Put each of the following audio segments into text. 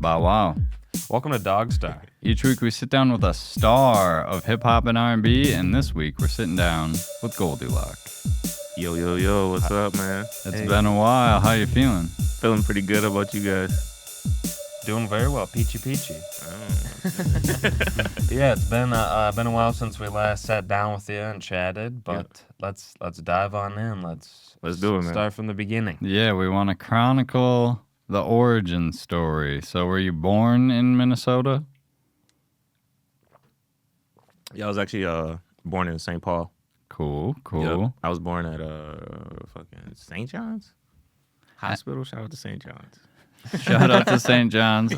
Bow wow. Welcome to DogStar. Each week we sit down with a star of hip-hop and R&B, and this week we're sitting down with g0ldilock. Yo, what's up, man? It's been a while. How you feeling? Feeling pretty good. How about you guys? Doing very well, peachy. Yeah, it's been a while since we last sat down with you and chatted, but let's dive on in. Let's do it, man. Start from the beginning. Yeah, we want to chronicle the origin story. So were you born in Minnesota? Yeah, I was actually born in St. Paul. Cool. Yep. I was born at fucking St. John's Hospital. Shout out to St. John's. Shout out to St. John's.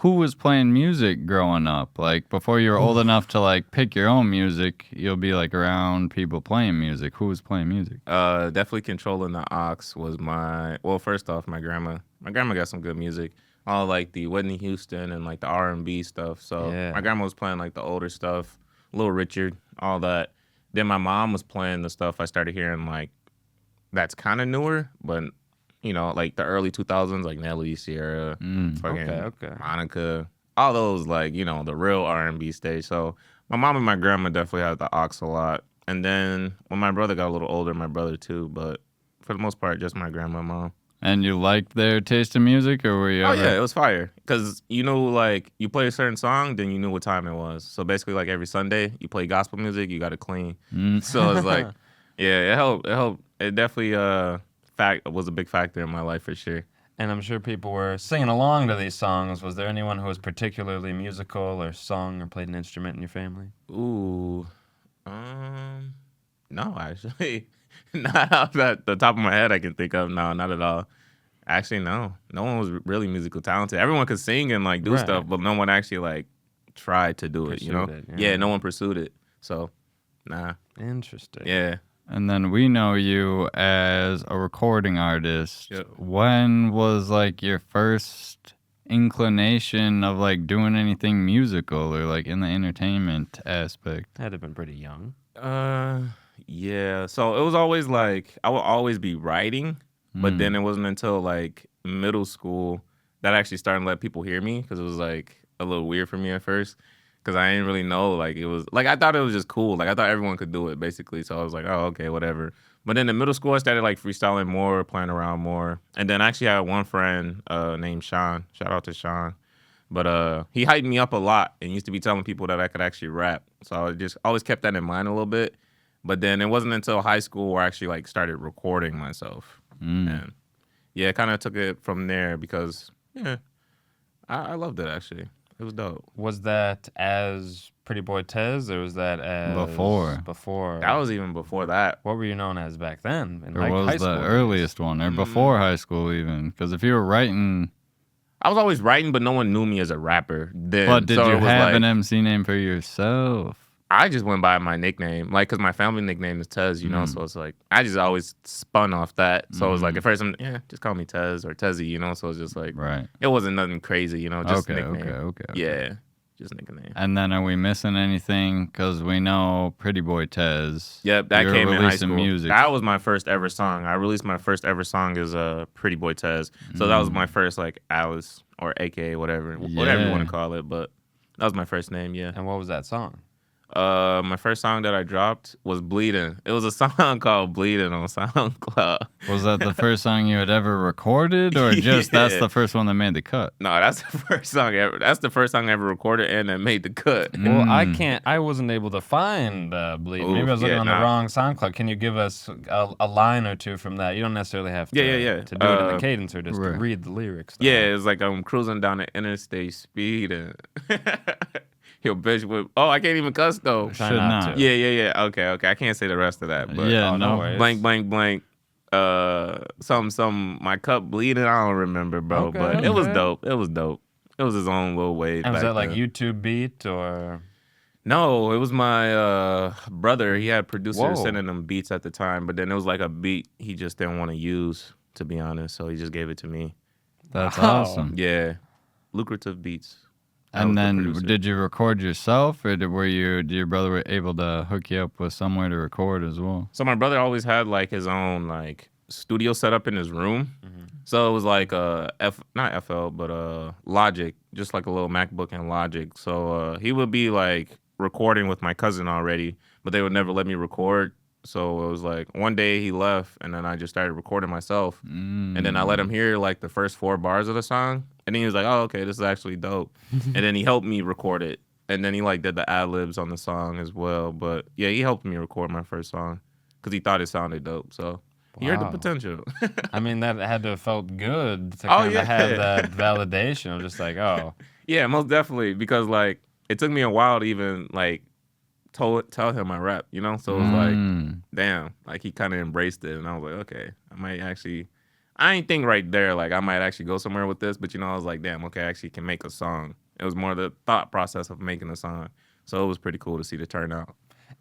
Who was playing music growing up? Like, before you were old enough to, like, pick your own music, you'll be, like, around people playing music. Who was playing music? Definitely controlling the aux was first off, my grandma. My grandma got some good music. All, like, the Whitney Houston and, like, the R&B stuff. So My grandma was playing, like, the older stuff, Little Richard, all that. Then my mom was playing the stuff I started hearing, like, that's kind of newer, but... You know, like the early 2000s, like Nelly, Sierra, fucking Monica, all those, like, you know, the real R&B stage. So my mom and my grandma definitely had the aux a lot. And then when my brother got a little older, my brother too, but for the most part, just my grandma and mom. And you liked their taste in music, or were you ever... Oh, yeah, it was fire. Because, you know, like, you play a certain song, then you knew what time it was. So basically, like, every Sunday, you play gospel music, you got to clean. So it's like, yeah, it helped. It definitely... was a big factor in my life for sure. And I'm sure people were singing along to these songs. Was there anyone who was particularly musical or sung or played an instrument in your family? Ooh, no, actually, not off the top of my head I can think of. No, not at all. Actually, no one was really musical talented. Everyone could sing and like do stuff, but no one actually like tried to do it. You know, no one pursued it. So, nah. Interesting. Yeah. And then we know you as a recording artist. Yep. When was, like, your first inclination of, like, doing anything musical or, like, in the entertainment aspect? Had to have been pretty young. Yeah. So it was always, like, I would always be writing, but then it wasn't until, like, middle school that I actually started to let people hear me because it was, like, a little weird for me at first. Because I didn't really know, like, it was, like, I thought it was just cool. Like, I thought everyone could do it, basically. So I was like, oh, okay, whatever. But then in middle school, I started, like, freestyling more, playing around more. And then actually I had one friend named Sean. Shout out to Sean. But he hyped me up a lot and used to be telling people that I could actually rap. So I just always kept that in mind a little bit. But then it wasn't until high school where I actually, like, started recording myself. And, yeah, kind of took it from there because, I loved it, actually. It was dope. Was that as Pretty Boy Tez, or was that as... Before. That was even before that. What were you known as back then? Or like was the earliest one, or before high school even? Because if you were writing... I was always writing, but no one knew me as a rapper then. But did you have an MC name for yourself? I just went by my nickname, like, because my family nickname is Tez, you know, so it's like, I just always spun off that. So it was like, at first, just call me Tez or Tezzy, you know, so it's just like, it wasn't nothing crazy, you know, just nickname. Okay. Yeah, just nickname. And then are we missing anything? Because we know Pretty Boy Tez. Yep, that came in high school. Music. That was my first ever song. I released my first ever song as Pretty Boy Tez. So that was my first, like, Alice or AKA, whatever you want to call it, but that was my first name, yeah. And what was that song? My first song that I dropped was Bleeding. It was a song called Bleeding on SoundCloud. Was that the first song you had ever recorded, or just that's the first one that made the cut? No, that's the first song ever. That's the first song I ever recorded and that made the cut. Well, I wasn't able to find Bleeding. Maybe I was looking on the wrong SoundCloud. Can you give us a line or two from that? You don't necessarily have to, to do it in the cadence or just to read the lyrics. Though. Yeah, it's like I'm cruising down the interstate speed and... He'll bitch with. Oh, I can't even cuss though. Should not. Yeah. Okay. I can't say the rest of that. But no worries. Blank. Some. My cup bleeding. I don't remember, bro. But it was dope. It was his own little way. And was that like YouTube beat or? No, it was my brother. He had producers sending him beats at the time, but then it was like a beat he just didn't want to use, to be honest. So he just gave it to me. That's awesome. Yeah, lucrative beats. And then, did you record yourself, or did your brother able to hook you up with somewhere to record as well? So my brother always had like his own like studio set up in his room. So it was like not FL, but Logic, just like a little MacBook and Logic. So he would be like recording with my cousin already, but they would never let me record. So it was like one day he left, and then I just started recording myself. And then I let him hear like the first 4 bars of the song, and then he was like, "Oh, okay, this is actually dope." And then he helped me record it, and then he like did the ad libs on the song as well. But yeah, he helped me record my first song because he thought it sounded dope. So he heard the potential. I mean, that had to have felt good to kind of have that validation of just like, oh. Yeah, most definitely, because like it took me a while to even like tell him I rap, you know? So it was like, damn, like he kind of embraced it. And I was like, okay, I ain't think right there, like I might actually go somewhere with this. But, you know, I was like, damn, okay, I actually can make a song. It was more the thought process of making a song. So it was pretty cool to see the turnout.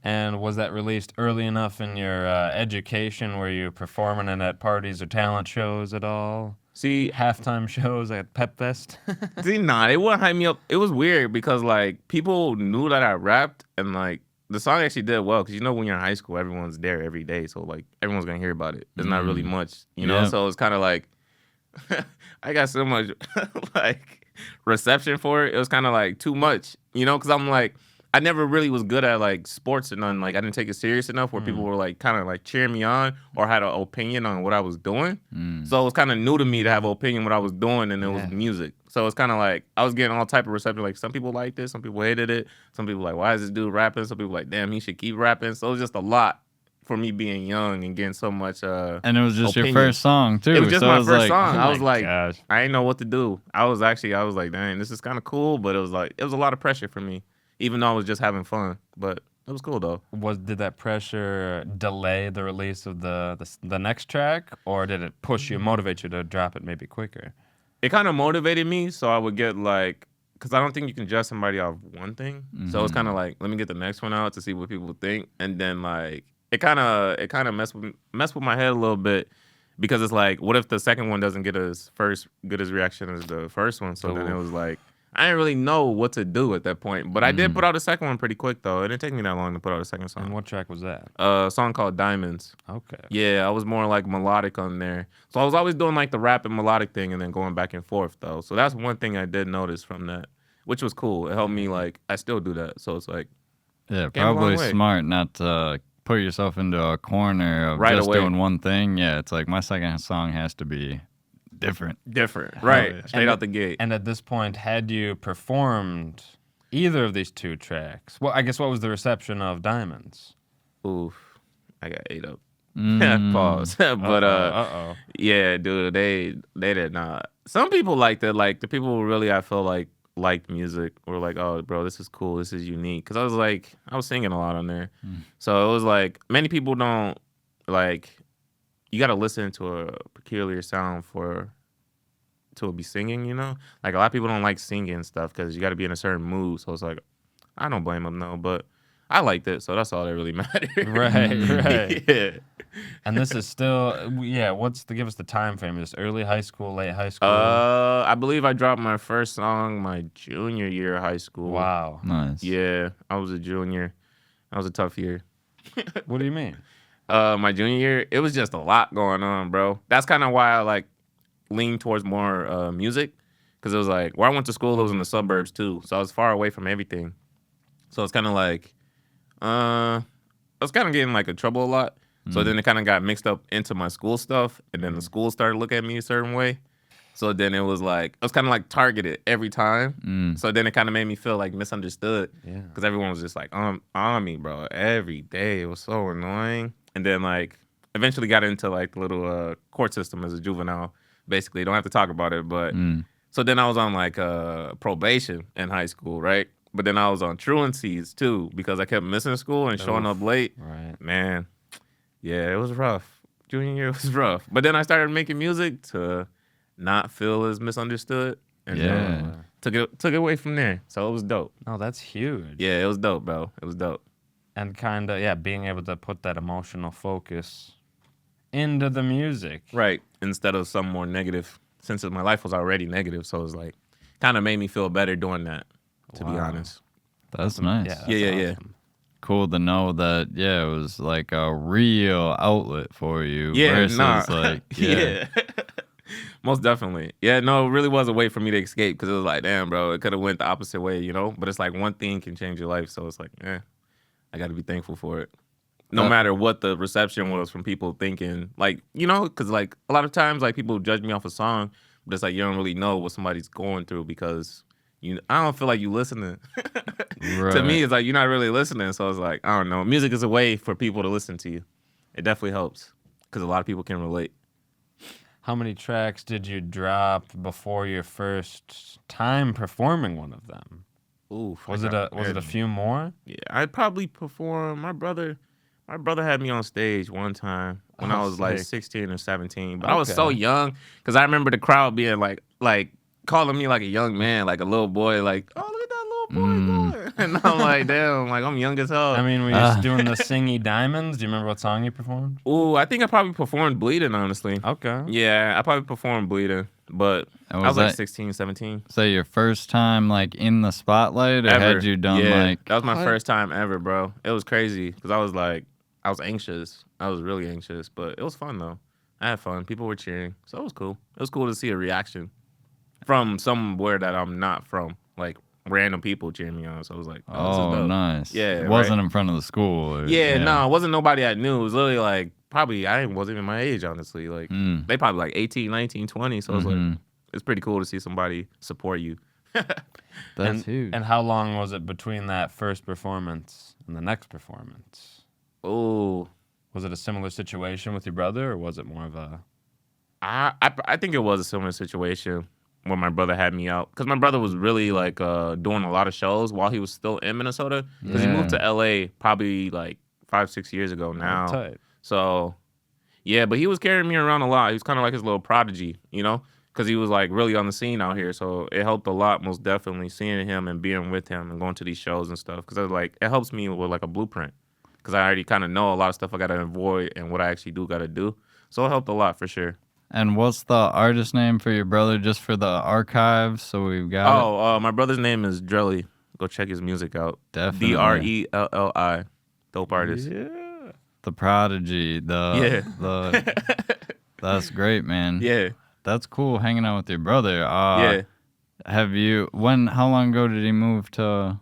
And was that released early enough in your education? Were you performing it at parties or talent shows at all? See, halftime shows at Pep Fest? See, nah, they wouldn't hype me up. It was weird because like people knew that I rapped, and like the song actually did well because you know when you're in high school, everyone's there every day, so like everyone's gonna hear about it. There's not really much, you know. So it's kind of like I got so much like reception for it. It was kind of like too much, you know, because I'm like. I never really was good at like sports or nothing. Like I didn't take it serious enough where people were like kind of like cheering me on or had an opinion on what I was doing. So it was kind of new to me to have an opinion what I was doing, and it was music. So it's kind of like I was getting all type of reception. Like some people liked it, some people hated it, some people like, why is this dude rapping? Some people like, damn, he should keep rapping. So it was just a lot for me being young and getting so much. And it was just your first song too. It was just my first song. Oh I was like, I didn't know what to do. I was like, dang, this is kind of cool, but it was a lot of pressure for me. Even though I was just having fun, but it was cool though. Did that pressure delay the release of the next track, or did it push you, motivate you to drop it maybe quicker? It kind of motivated me, so I would get like, because I don't think you can judge somebody off one thing. So it's kind of like, let me get the next one out to see what people think, and then like it kind of messed with my head a little bit. Because it's like, what if the second one doesn't get as good as reaction as the first one? So then it was like. I didn't really know what to do at that point. But I did put out a second one pretty quick, though. It didn't take me that long to put out a second song. And what track was that? A song called Diamonds. Okay. Yeah, I was more like melodic on there. So I was always doing like the rap and melodic thing and then going back and forth, though. So that's one thing I did notice from that, which was cool. It helped me, like, I still do that. So it's like, yeah, probably smart not to put yourself into a corner of just doing one thing. Yeah, it's like my second song has to be different, right? Straight out the gate. And at this point, had you performed either of these 2 tracks? Well, I guess what was the reception of Diamonds? Oof, I got ate up. Pause. But yeah, dude, they did not. Some people liked it. Like the people who really I feel like liked music were like, oh, bro, this is cool. This is unique. Because I was singing a lot on there, so it was like many people don't like. You got to listen to a peculiar sound to be singing, you know? Like, a lot of people don't like singing and stuff because you got to be in a certain mood. So it's like, I don't blame them, no. But I liked it, so that's all that really mattered. Right. Yeah. And this is still, give us the time frame. Is this early high school, late high school? I believe I dropped my first song my junior year of high school. Wow. Nice. Yeah, I was a junior. That was a tough year. What do you mean? My junior year, it was just a lot going on, bro. That's kind of why I like leaned towards more music, because it was like where I went to school, it was in the suburbs too, so I was far away from everything. So it's kind of like, I was kind of getting like in trouble a lot. So then it kind of got mixed up into my school stuff, and then the school started looking at me a certain way. So then it was like, I was kind of like targeted every time. So then it kind of made me feel like misunderstood. Yeah. Because everyone was just like on me, bro, every day. It was so annoying. And then like eventually got into like the little court system as a juvenile. Basically, don't have to talk about it. But so then I was on like probation in high school, right? But then I was on truancies too because I kept missing school and showing up late. Right. Man, yeah, it was rough. Junior year was rough. But then I started making music to not feel as misunderstood, and took it away from there. So it was dope. Oh, that's huge. Yeah, it was dope, bro. It was dope. And kind of being able to put that emotional focus into the music, right? Instead of some more negative, since my life was already negative, so it was like kind of made me feel better doing that. To be honest, that's nice. Yeah. Cool to know that. Yeah, it was like a real outlet for you. Yeah, versus like Most definitely. Yeah, no, it really was a way for me to escape because it was like, damn, bro, it could have went the opposite way, you know? But it's like one thing can change your life. So it's like, I got to be thankful for it. No matter what the reception was from people thinking, like, you know, because like a lot of times like people judge me off a song, but it's like you don't really know what somebody's going through because I don't feel like you listening. Right. To me, it's like you're not really listening. So it's like, I don't know. Music is a way for people to listen to you. It definitely helps because a lot of people can relate. How many tracks did you drop before your first time performing one of them? Oof. Was it a few more? Yeah, I'd probably perform. My brother had me on stage one time when I was like 16 or 17, but I was so young because I remember the crowd being like calling me like a young man, like a little boy, like, oh, look at that little boy going. And I'm like, damn, like I'm young as hell. I mean, were you doing the Singy Diamonds? Do you remember what song you performed? Ooh, I think I probably performed Bleeding, honestly. Okay. Yeah, I probably performed Bleeding, but I was like 16, 17. So your first time like in the spotlight, or had you done like... That was my first time ever, bro. It was crazy because I was anxious. I was really anxious, but it was fun though. I had fun. People were cheering, so it was cool. It was cool to see a reaction from somewhere that I'm not from, like random people cheering me on. So I was like, oh, nice. Yeah, it wasn't in front of the school. No, it wasn't nobody I knew. It was literally like probably I wasn't even my age, honestly. Like they probably like 18, 19, 20. So it was like it's pretty cool to see somebody support you. That's huge. And how long was it between that first performance and the next performance? Oh, was it a similar situation with your brother, or was it more of a? I think it was a similar situation when my brother had me out because my brother was really like doing a lot of shows while he was still in Minnesota because he moved to LA probably like 5-6 years ago now. Oh, tight. So yeah, but he was carrying me around a lot. He was kind of like his little prodigy, you know, because he was like really on the scene out here. So it helped a lot, most definitely, seeing him and being with him and going to these shows and stuff because like it helps me with like a blueprint. Because I already kind of know a lot of stuff I got to avoid and what I actually do got to do. So it helped a lot for sure. And what's the artist name for your brother, just for the archives, so we've got it? My brother's name is g0ldi. Go check his music out. Definitely. D-R-E-L-L-I. Dope artist. Yeah. The Prodigy. That's great, man. Yeah. That's cool hanging out with your brother. Yeah. How long ago did he move to...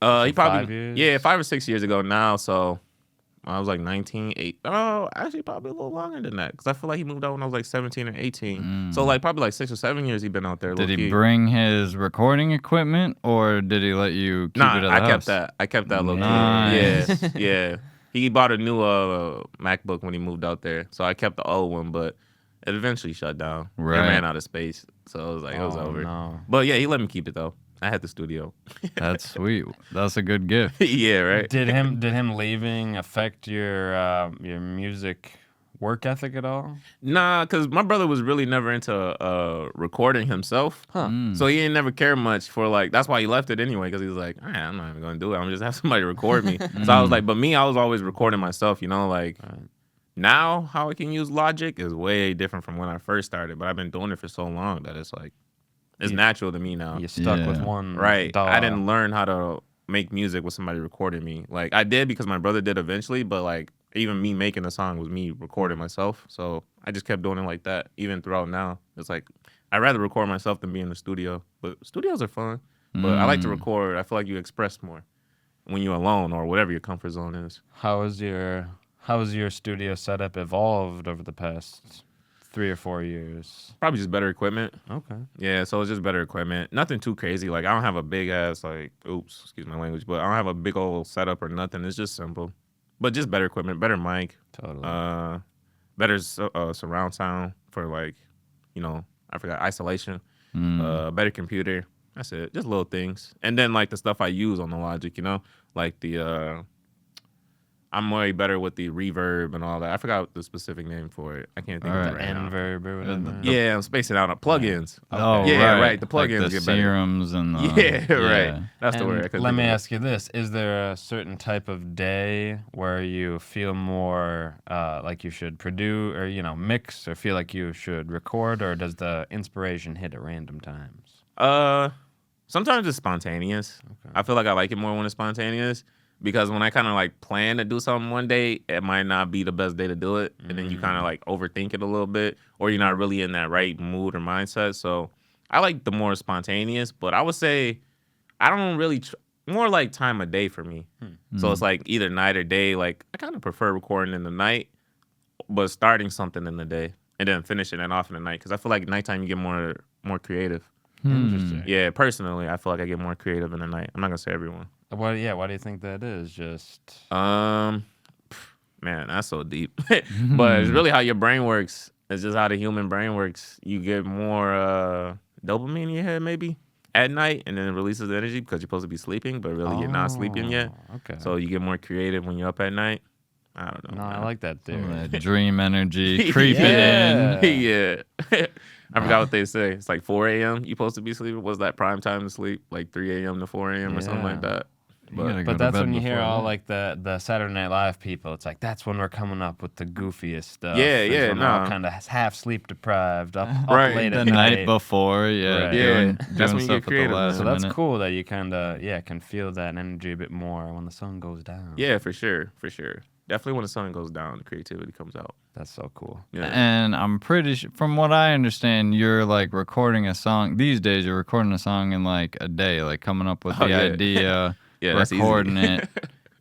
He probably 5 years? 5 or 6 years ago now. So I was like 19, 8. Oh, actually probably a little longer than that because I feel like he moved out when I was like 17 or 18. So like probably like 6 or 7 years he been out there. Did he bring his recording equipment or did he let you keep it at the house? I kept that little Nice. kid. Yeah. He bought a new MacBook when he moved out there, so I kept the old one, but it eventually shut down. Right. It ran out of space, so it was like it was over. No. But yeah, he let me keep it though. I had the studio. That's sweet. That's a good gift. Yeah, right. Did him leaving affect your music work ethic at all? Nah, because my brother was really never into recording himself. Huh. So he didn't never care much for like, that's why he left it anyway, because he was like, I'm not even going to do it. I'm going to just have somebody record me. So I was like, but me, I was always recording myself, you know, like now how I can use Logic is way different from when I first started, but I've been doing it for so long that it's like, it's natural to me now. You're stuck with one. Right. I didn't learn how to make music with somebody recording me. Like I did because my brother did eventually, but like even me making a song was me recording myself. So I just kept doing it like that even throughout now. It's like I'd rather record myself than be in the studio. But studios are fun. But I like to record. I feel like you express more when you're alone or whatever your comfort zone is. How has your studio setup evolved over the past 3 or 4 years? Probably just better equipment. Okay. Yeah, so it's just better equipment. Nothing too crazy. Like I don't have a big ass excuse my language, but I don't have a big old setup or nothing. It's just simple. But just better equipment, better mic. Totally. Better surround sound for like, I forgot, isolation. Better computer. That's it. Just little things. And then like the stuff I use on the Logic, like the I'm way better with the reverb and all that. I forgot the specific name for it. I can't think of it right now. N-verb or whatever. Yeah, I'm spacing out on plugins. Oh, yeah, right. The plugins like the get better. serums and right. That's the word. Let me ask you this: is there a certain type of day where you feel more like you should produce or mix, or feel like you should record, or does the inspiration hit at random times? Sometimes it's spontaneous. Okay. I feel like I like it more when it's spontaneous. because when I kind of like plan to do something one day, it might not be the best day to do it, and then you kind of like overthink it a little bit, or you're not really in that right mood or mindset. So I like the more spontaneous, but I would say I don't really more like time of day for me. So it's like either night or day. Like I kind of prefer recording in the night, but starting something in the day and then finishing it off in the night, because I feel like nighttime you get more creative. Interesting. Yeah, personally, I feel like I get more creative in the night. I'm not gonna say everyone. Why do you think that is? Just Man, that's so deep. But it's really how your brain works. It's just how the human brain works. You get more dopamine in your head maybe at night, and then it releases energy because you're supposed to be sleeping, but really you're not sleeping yet. Okay. So you get more creative when you're up at night. I don't know. No, I like that Some theory. of that dream energy creeping Yeah. in. Yeah. I forgot what they say. It's like 4 a.m. you supposed to be sleeping. Was that prime time to sleep? Like 3 a.m. to 4 a.m. or something like Yeah. that. You gotta go But to that's bed when you hear before all that. like the Saturday Night Live people. It's like that's when we're coming up with the goofiest stuff. Yeah, is yeah, when we're all nah. kind of half sleep deprived, up Right. late the at night before, yeah, Right. doing, Yeah, that's doing when you get stuff at the creative, last man. So that's minute. cool that you kind of can feel that energy a bit more when the sun goes down. Yeah, for sure. Definitely when the sun goes down, the creativity comes out. That's so cool. Yeah. And I'm pretty sure, from what I understand, you're like recording a song these days. You're recording a song in like a day, like coming up with Oh, the yeah. idea, Yeah, that's easy. recording it,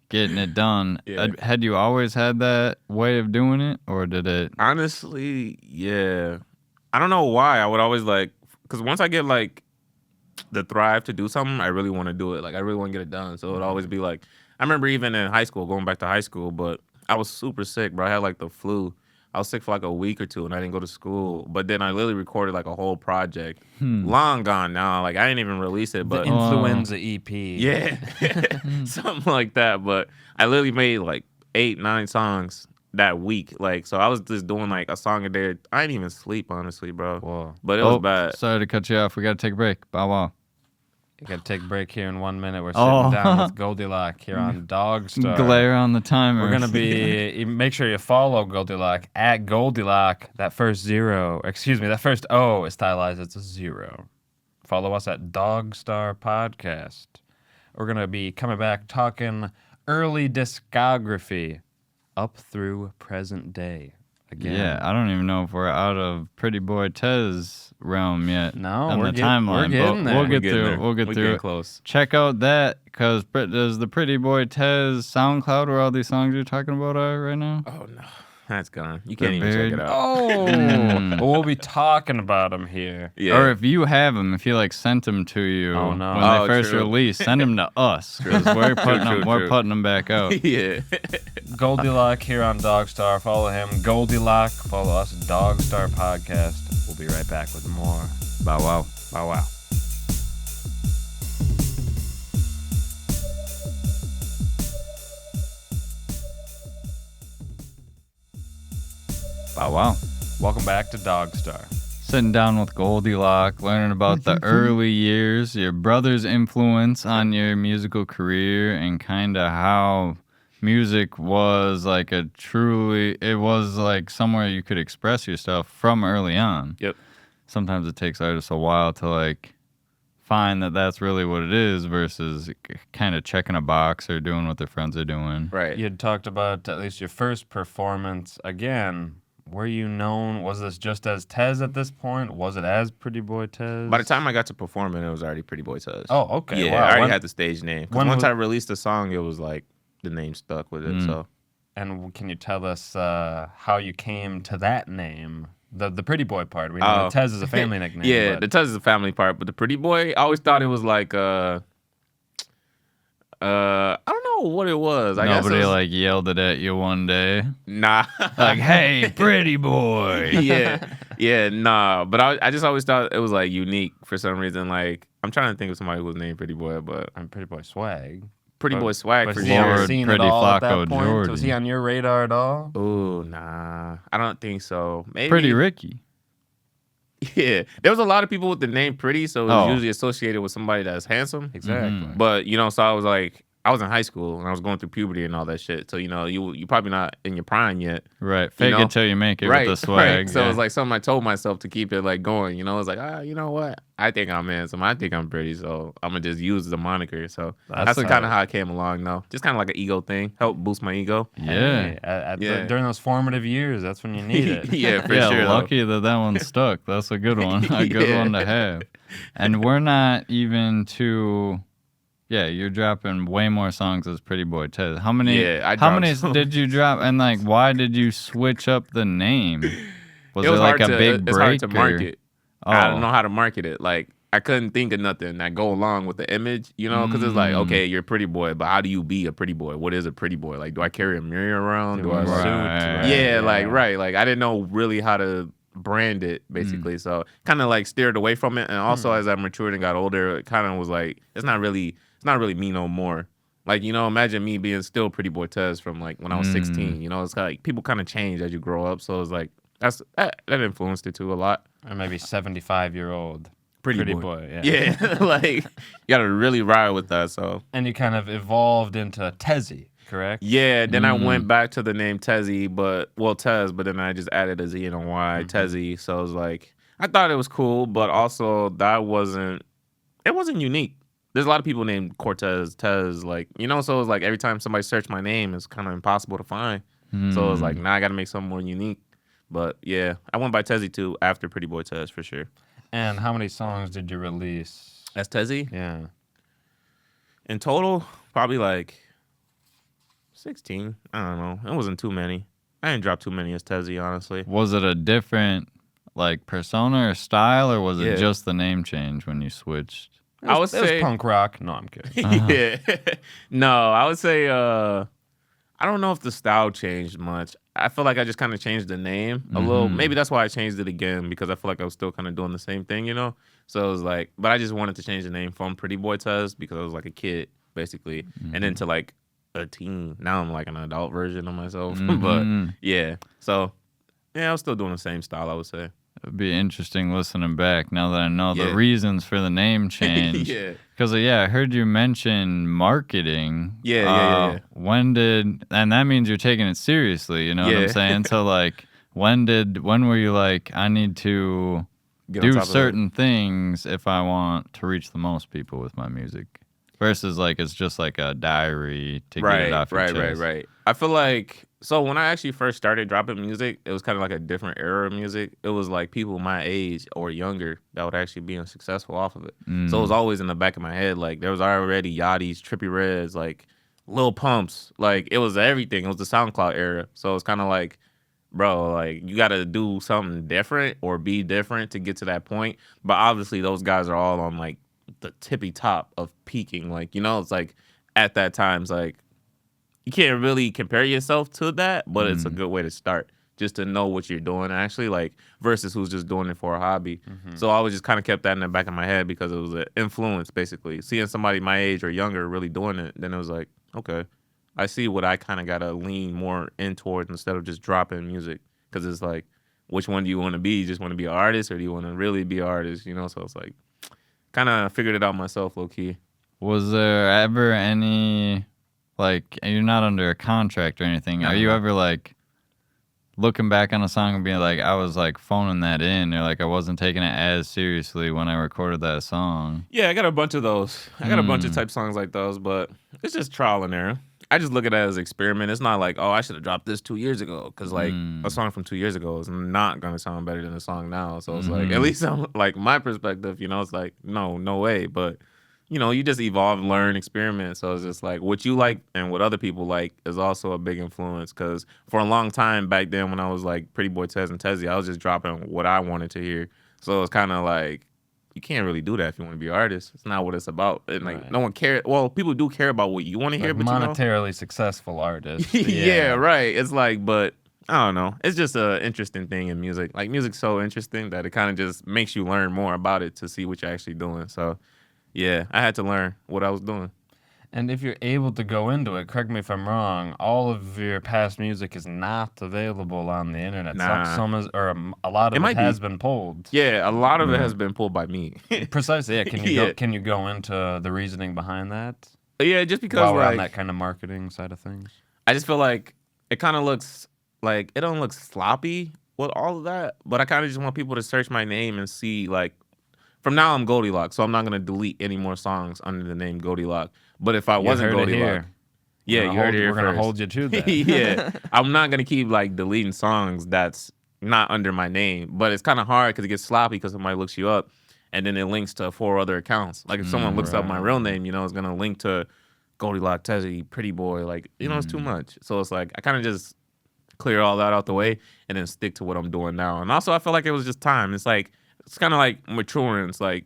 getting it done. Yeah. Had you always had that way of doing it, or did it? Honestly, yeah. I don't know why. I would always like, because once I get like the thrive to do something, I really want to do it. Like I really want to get it done. So it would always be like, I remember even in high school, going back to high school, but I was super sick, bro. I had like the flu. I was sick for like a week or two and I didn't go to school. But then I literally recorded like a whole project. Long gone now. Like I didn't even release it, The but Influenza EP. yeah, something like that. But I literally made like 8-9 songs that week. Like, so I was just doing like a song a day. I didn't even sleep, honestly, bro. Whoa. But it was bad. Sorry to cut you off. We got to take a break. Bow wow. You got to take a break here in 1 minute. We're sitting Oh. down with Goldilock here on DogStar. Glare on the timer. We're gonna be. Make sure you follow Goldilock at Goldilock. That first O is stylized. It's a 0. Follow us at DogStar Podcast. We're gonna be coming back talking early discography up through present day. Again. Yeah, I don't even know if we're out of Pretty Boy Tez realm yet. No, on we're the getting- timeline. we're getting but there. We'll We're get getting through there. it. We'll get We're through getting it. close. Check out that, because does the Pretty Boy Tez SoundCloud where all these songs you're talking about are right now? Oh no, that's gone. You can't even buried. check it out. Oh, well, we'll be talking about them here. Yeah. Or if you have them, if you like sent them to you Oh, no. when they Oh, first true. released, send them to us, because we're putting them, true, we're true. putting them back out. Yeah. Goldilock here on DogStar. Follow him, Goldilock. Follow us, DogStar Podcast. We'll be right back with more. Bow wow. Wow, wow. Bow wow. Welcome back to DogStar. Sitting down with Goldilock, learning about the early years, your brother's influence on your musical career, and kind of how music was like it was like somewhere you could express yourself from early on. Yep. Sometimes it takes artists a while to like find that that's really what it is versus kind of checking a box or doing what their friends are doing. Right. You had talked about at least your first performance. Again, were you known? Was this just as Tez at this point? Was it as Pretty Boy Tez? By the time I got to performing, it was already Pretty Boy Tez. Oh, okay. Yeah, Wow. I already When- had the stage name. 'Cause when once was- I released the song, it was like the name stuck with it. So And can you tell us how you came to that name? The Pretty Boy part. We know Oh. Tez is a family nickname. yeah, but the Tez is the family part, but the Pretty Boy, I always thought it was like I don't know what it was. I guess Nobody it was, like yelled it at you one day. nah. Like, hey, pretty boy. yeah, nah. But I just always thought it was like unique for some reason. Like I'm trying to think of somebody who was named Pretty Boy, but I'm Pretty Boy Swag. Pretty But- Boy Swag But for was he on the Lord, scene Pretty at all at Flacco that point? Jordan. Was he on your radar at all? Oh, nah. I don't think so. Maybe Pretty Ricky. Yeah. There was a lot of people with the name Pretty, so it was Oh. usually associated with somebody that's handsome. Exactly. Mhm. But so I was like, I was in high school and I was going through puberty and all that shit. So you probably not in your prime yet. Right. Fake know? it till you make it Right. with the swag. Right. So yeah. it was like something I told myself to keep it like going. It's like, you know what? I think I'm handsome. I think I'm pretty, so I'm gonna just use the moniker. So That's that's kind of how I came along, though. Just kind of like an ego thing, help boost my ego. Yeah. Hey, Yeah. during those formative years, that's when you need it. Yeah, for Yeah, sure. lucky that one stuck. That's a good one. A good Yeah. one to have. And we're not even too. Yeah, you're dropping way more songs as Pretty Boy Tez. How many? Yeah, I how dropped many some. did you drop? And like, why did you switch up the name? Was It was it like hard a to. big It's break? hard to or- market. I don't Oh. know how to market it. Like I couldn't think of nothing that go along with the image, you know, because it's like, okay, you're a pretty boy, but how do you be a pretty boy? What is a pretty boy? Like, do I carry a mirror around? Do I? Suit, Right. right? Yeah, like right. Like I didn't know really how to brand it basically. So kind of like steered away from it. And also as I matured and got older, it kind of was like it's not really me no more. Like, you know, imagine me being still Pretty Boy Tez from like when I was 16. You know, it's like people kind of change as you grow up. So it's like that influenced it too a lot. Or maybe 75-year-old Pretty boy. Yeah. Yeah, like you gotta really ride with that. So And you kind of evolved into Tezzy, correct? yeah, then I went back to the name Tezzy, Tez, but then I just added a Z and a Y, Tezzy. So it was like I thought it was cool, but also it wasn't unique. There's a lot of people named Cortez, Tez, like, you know, so it was like every time somebody searched my name, it's kind of impossible to find. So it was like, now I gotta make something more unique. But yeah, I went by Tezzy too after Pretty Boy Tez for sure. And how many songs did you release? That's Tezzy? Yeah. In total, probably like 16. I don't know. It wasn't too many. I didn't drop too many as Tezzy, honestly. Was it a different like persona or style, or was it Yeah. just the name change when you switched? I would It was say punk rock. No, I'm kidding. yeah. No, I would say I don't know if the style changed much. I feel like I just kind of changed the name a little. Maybe that's why I changed it again, because I feel like I was still kind of doing the same thing, you know? So it was like, but I just wanted to change the name from Pretty Boy Tez because I was like a kid, basically. And then to like a teen. Now I'm like an adult version of myself. But yeah. So yeah, I was still doing the same style, I would say. It'd be interesting listening back now that I know the Yeah. reasons for the name change. Yeah. Because, I heard you mention marketing. Yeah. When and that means you're taking it seriously, you know what I'm Yeah. saying? So, like, when were you like, I need to Get on do top of that. certain things if I want to reach the most people with my music? Versus, like, it's just like a diary to get it off your chest. Right. I feel like, so when I actually first started dropping music, it was kind of like a different era of music. It was like people my age or younger that would actually be successful off of it. So it was always in the back of my head. Like there was already Yachty's, Trippie Redds, like Lil Pumps. Like it was everything. It was the SoundCloud era. So it's kind of like, bro, like you got to do something different or be different to get to that point. But obviously those guys are all on like the tippy top of peaking. Like, you know, it's like at that time, it's like, you can't really compare yourself to that, but it's a good way to start just to know what you're doing actually, like versus who's just doing it for a hobby. So I always just kind of kept that in the back of my head because it was an influence basically. Seeing somebody my age or younger really doing it, then it was like, okay, I see what I kind of got to lean more in towards instead of just dropping music, because it's like, which one do you want to be? You just want to be an artist, or do you want to really be an artist, you know? So it's like, kind of figured it out myself low key. Was there ever any, like, you're not under a contract or anything. Are you ever, like, looking back on a song and being like, I was, like, phoning that in, or, like, I wasn't taking it as seriously when I recorded that song? Yeah, I got a bunch of those. I got a bunch of type songs like those, but it's just trial and error. I just look at it as an experiment. It's not like, oh, I should have dropped this 2 years ago, because like a song from 2 years ago is not gonna sound better than a song now. So it's like, at least I'm, like my perspective, you know, it's like no way. But you know, you just evolve, learn, experiment. So it's just like what you like and what other people like is also a big influence. Because for a long time back then, when I was like Pretty Boy Tez and Tezzy, I was just dropping what I wanted to hear. So it's kind of like, you can't really do that if you want to be an artist. It's not what it's about. And like no one cares. Well, people do care about what you want to hear, Like but monetarily successful artists. yeah, right. It's like, but I don't know. It's just an interesting thing in music. Like music's so interesting that it kind of just makes you learn more about it to see what you're actually doing. So yeah, I had to learn what I was doing. And if you're able to go into it, correct me if I'm wrong, all of your past music is not available on the internet. Nah. A lot of it might has be. been pulled. Yeah, a lot of it has been pulled by me. Precisely. Yeah. Can you Yeah. can you go into the reasoning behind that? Yeah, just because While we're on like that kind of marketing side of things. I just feel like it kind of looks like it don't look sloppy with all of that, but I kind of just want people to search my name and see like from now I'm g0ldilock, so I'm not gonna delete any more songs under the name g0ldilock. But if I wasn't heard it g0ldilock, here. yeah, you heard it here We're gonna first. hold you to that. Yeah, I'm not gonna keep like deleting songs that's not under my name. But it's kind of hard because it gets sloppy because somebody looks you up, and then it links to 4 other accounts. Like if someone looks up my real name, you know, it's gonna link to g0ldilock, Tezzy, Pretty Boy. Like you know, it's too much. So it's like I kind of just clear all that out the way and then stick to what I'm doing now. And also, I feel like it was just time. It's like it's kind of like maturing. It's like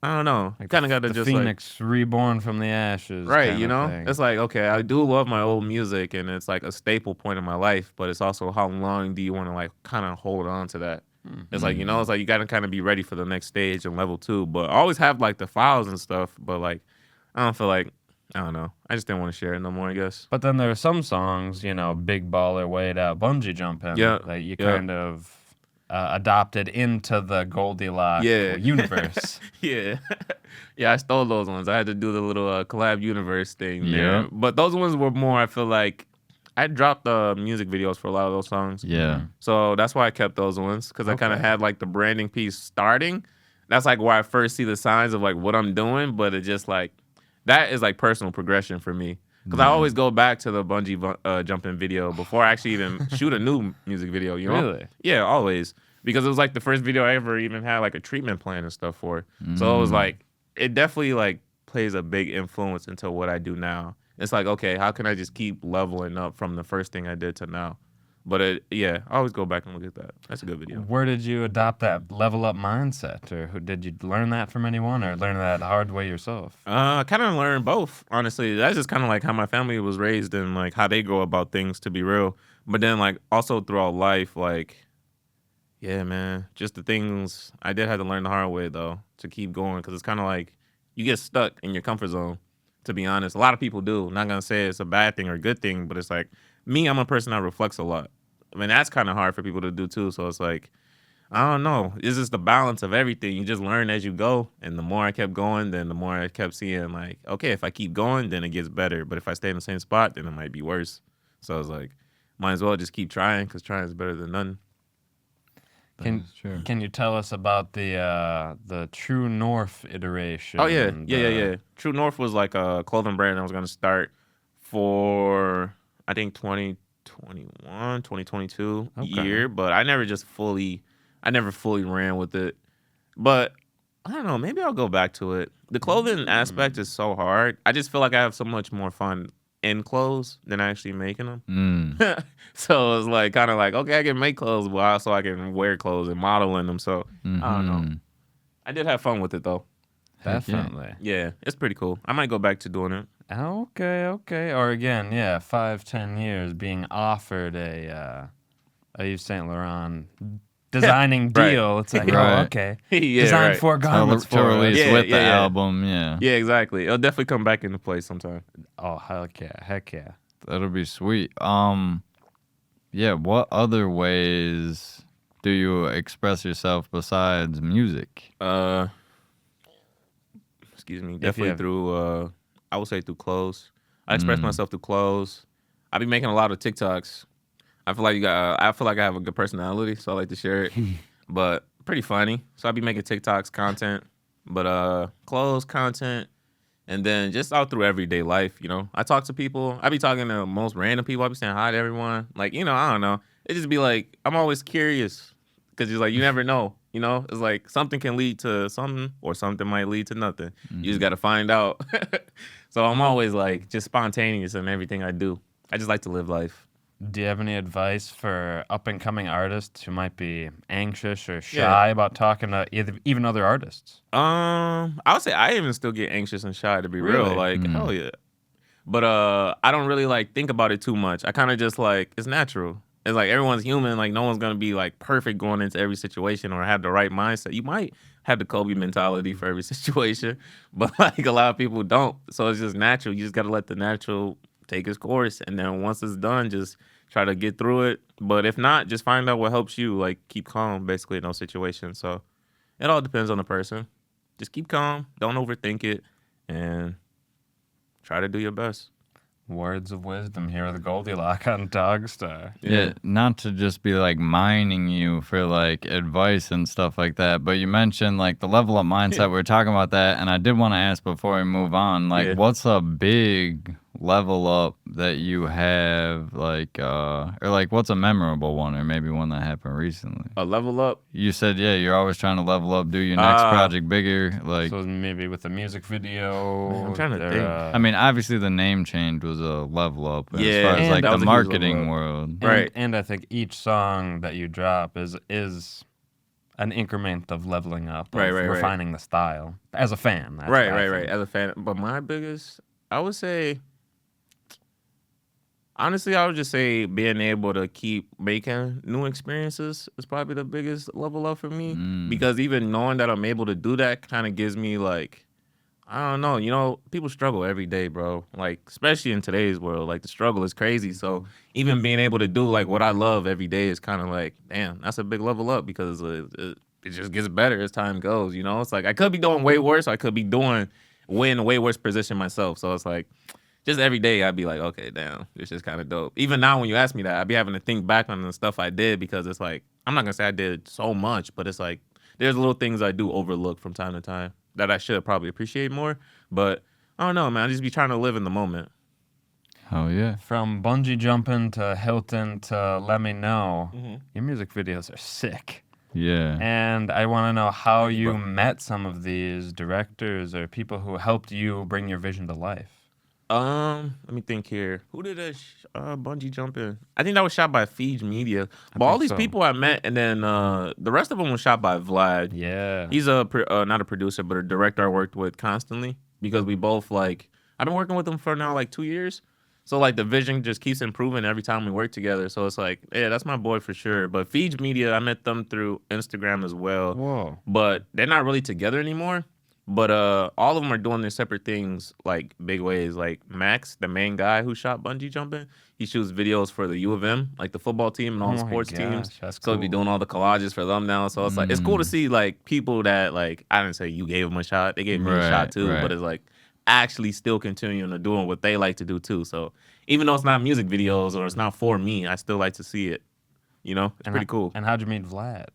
I don't know. Like Kind of got to the just phoenix reborn from the ashes. right, kind you of know? thing. It's like, okay, I do love my old music and it's like a staple point in my life, but it's also how long do you want to like kind of hold on to that? It's like, you know, it's like you got to kind of be ready for the next stage and level 2, but I always have like the files and stuff, but like I don't feel like I don't know. I just didn't want to share it no more, I guess. But then there are some songs, you know, Big Baller, Wade Out, Bungee Jumping, Yeah, that you yeah. kind of adopted into the g0ldilock universe. Yeah. Yeah, I stole those ones. I had to do the little collab universe thing Yeah. there. But those ones were more, I feel like, I dropped the music videos for a lot of those songs. Yeah. So that's why I kept those ones because I kind of Okay. had like the branding piece starting. That's like where I first see the signs of like what I'm doing, but it just like, that is like personal progression for me. Because I always go back to the bungee jumping video before I actually even shoot a new music video, you know? Really? Yeah, always. Because it was like the first video I ever even had like a treatment plan and stuff for. So it was like, it definitely like plays a big influence into what I do now. It's like, okay, how can I just keep leveling up from the first thing I did to now? But yeah, I always go back and look at that. That's a good video. Where did you adopt that level up mindset? Or did you learn that from anyone or learn that the hard way yourself? I kind of learned both, honestly. That's just kind of like how my family was raised and like how they go about things, to be real. But then like also throughout life, like, yeah, man, just the things I did have to learn the hard way though to keep going because it's kind of like you get stuck in your comfort zone, to be honest. A lot of people do. I'm not going to say it's a bad thing or a good thing, but it's like me, I'm a person that reflects a lot. I mean, that's kind of hard for people to do too. So it's like, I don't know. It's just the balance of everything. You just learn as you go. And the more I kept going, then the more I kept seeing like, okay, if I keep going, then it gets better. But if I stay in the same spot, then it might be worse. So I was like, might as well just keep trying because trying is better than none. Can you tell us about the True North iteration? Oh, yeah. True North was like a clothing brand I was going to start for, I think, 2021, 2022 year. But I never fully ran with it. But I don't know, maybe I'll go back to it. The clothing aspect is so hard. I just feel like I have so much more fun in clothes than actually making them. So it's like kind of like, okay, I can make clothes, but also I can wear clothes and model in them. So I don't know. I did have fun with it though. Definitely. Yeah, it's pretty cool. I might go back to doing it. Okay. Or again, 5-10 years being offered a Yves Saint Laurent designing Right. deal. It's like, Right. oh, okay. Yeah, Design right. 4 garments To for release us. with the yeah. album, yeah. Yeah, exactly. It'll definitely come back into play sometime. Oh, heck yeah. That'll be sweet. Yeah, what other ways do you express yourself besides music? Excuse me. Definitely through I would say through clothes. I express myself through clothes. I be making a lot of TikToks. I feel like I feel like I have a good personality, so I like to share it. But pretty funny. So I be making TikToks content, but clothes content, and then just out through everyday life. You know, I talk to people. I be talking to most random people. I be saying hi to everyone. Like I don't know. It just be like I'm always curious because it's like you never know. You know, it's like something can lead to something, or something might lead to nothing. You just got to find out. So I'm always like just spontaneous in everything I do. I just like to live life. Do you have any advice for up-and-coming artists who might be anxious or shy about talking to even other artists? I would say I even still get anxious and shy, to be real. Really? Like, hell yeah. But I don't really like think about it too much. I kind of just like, it's natural. It's like everyone's human. Like no one's gonna be like perfect going into every situation or have the right mindset. You might have the Kobe mentality for every situation, but like a lot of people don't. So it's just natural. You just gotta let the natural take its course, and then once it's done, just try to get through it. But if not, just find out what helps you. Like keep calm, basically, in those situations. So it all depends on the person. Just keep calm. Don't overthink it, and try to do your best. Words of wisdom here with Goldilock on DogStar. Yeah, not to just be like mining you for like advice and stuff like that, but you mentioned like the level up mindset. We were talking about that, and I did want to ask before we move on, like, what's a big level up that you have, like, or like, what's a memorable one, or maybe one that happened recently? A level up. You said, yeah, you're always trying to level up, do your next project bigger, like. So maybe with the music video. I'm trying to think. I mean, obviously the name change was a level up as Yeah, far as and like that the was a huge level marketing up. world. Right. And I think each song that you drop is an increment of leveling up, of Right. refining the style. As a fan. That's Right. what I think. As a fan. But my biggest, I would say, honestly, I would just say being able to keep making new experiences is probably the biggest level up for me. Because even knowing that I'm able to do that kind of gives me like, I don't know, you know, people struggle every day, bro. Like, especially in today's world, like the struggle is crazy. So even being able to do like what I love every day is kind of like, damn, that's a big level up because it just gets better as time goes. You know, it's like I could be doing way worse. I could be doing in a way worse position myself. So it's like, just every day I'd be like, okay, damn, this is kind of dope. Even now when you ask me that, I'd be having to think back on the stuff I did because it's like, I'm not gonna say I did so much, but it's like there's little things I do overlook from time to time that I should probably appreciate more. But I don't know, man. I just be trying to live in the moment. Oh yeah. From bungee jumping to Hilton to Let Me Know, your music videos are sick. Yeah. And I want to know how you met some of these directors or people who helped you bring your vision to life. Let me think here. Who did that bungee jump in? I think that was shot by Fiji Media. But all these people I met, and then the rest of them was shot by Vlad. Yeah. He's not a producer, but a director I worked with constantly because we both like, I've been working with him for now like 2 years. So like the vision just keeps improving every time we work together. So it's like, yeah, that's my boy for sure. But Fiji Media, I met them through Instagram as well. Whoa. But they're not really together anymore. But all of them are doing their separate things, like big ways. Like Max, the main guy who shot bungee jumping, he shoots videos for the U of M, like the football team and all the sports teams. That's So cool. he'll be doing all the collages for them now. So it's like it's cool to see like people that like I didn't say you gave them a shot, they gave me a shot too. But it's like actually still continuing to doing what they like to do too. So even though it's not music videos or it's not for me, I still like to see it. You know, it's pretty cool. And how'd you meet Vlad?